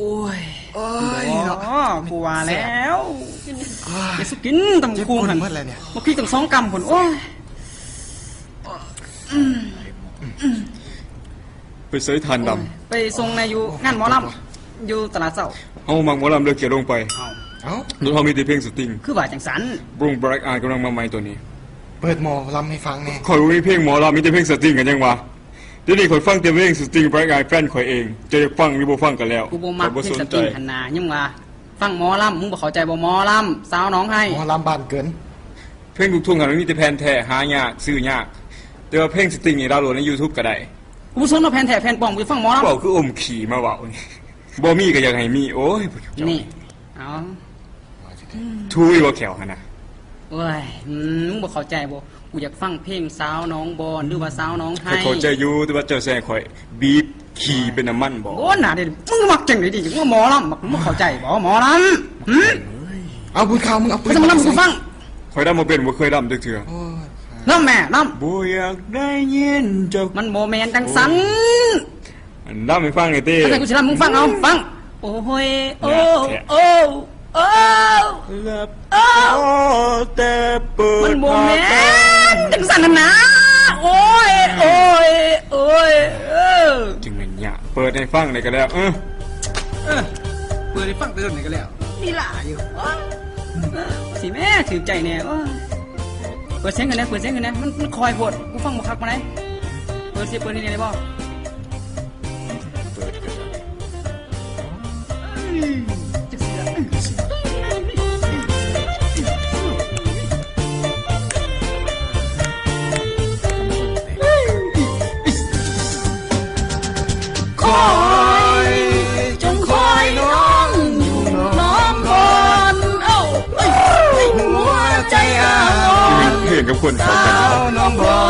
โอ้ยอ๋อกูว่าแล้วอย่าสุกินตำคูหันมาพี่ตั้ง2 กำผลโอ้ยไปใส่ทานดำไปส่งนายอยู่งานหมอลำอยู่ตลาดเช้าเอามังหมอลำเลือกเกี่ยวลงไปรถเขามีแต่เพลงสตริงคือว่าจังสันบรุงแบล็กอายกำลังมาใหม่ตัวนี้เปิดหมอลำให้ฟังเนี่ยคอยมีเพลงหมอลำมีแต่เพลงสตริงกันยังวะเดี๋ยวนี้คอยฟังแต่เพลงสตริงแบล็กอายแฟนคอยเองจะฟังหรือบ่ฟังกันแล้วกูบ่มักเพลงสตริงขนาดยังว่าฟังหมอลำมึงบ่เข้าใจบ่หมอลำสาวน้องให้หมอลำบ้านเกินเพลงลูกทุ่งมันมีแต่แผ่นแท้หายากซื้อยากแต่ว่าเพลงสตริงนี่ดาวน์โหลดใน YouTube ก็ได้กูสนว่าแผ่นแท้แผ่นปลอมกูฟังหมอลำเว้าคืออมขี่มาเว้าบ่มีก็อยากให้มีโอ้ยนี่เอาทุยบ่แขวหั่นน่ะโอ้ยมึงบ่เข้าใจบ่กูอยากฟังเพลงสาวน้องบอนหรือว่าสาวน้องไห้เข้าใจอยู่แต่ว่าเจ้าแซ่ข่อยบีบขี่เป็นน้ำมันบ่โอ้น่ะเด้มึงมักจังได๋ดิจังว่าหมอลำมึงเข้าใจบ่หมอลำเอาปืนข่าวมึงเอาปืนมาลำกูฟังข่อยดำบ่เป็นบ่เคยดำจักเทื่อลำแม่ลำบ่อยากได้ยินเจ้ามันบ่แม่นจังสันดำให้ฟังหน่อยติถ้ากูสิลำมึงฟังเอาฟังโอ้ยโอ้โอ้โอ้โอ้แต่เปิดมันบ่แม่นจังสันนะโอ้ยโอ้ยโอ้ยจึงแม่นยะเปิดให้ฟังได้ก็แล้วเปิดให้ฟังเตือนได้ก็แล้วนี่ล่ะอยู่สิแม่ถือใจแน่เปิดเสียงกันนะเปิดเสียงกันนะมันคอยโพดกูฟังบ่คักมาไหนเปิดนี่ได้บ่เปิดกันคอยจงคอยน้องอยู่น้องบนเอ้าหัวใจอ่อนเพลงกับคนเขากันน้องบน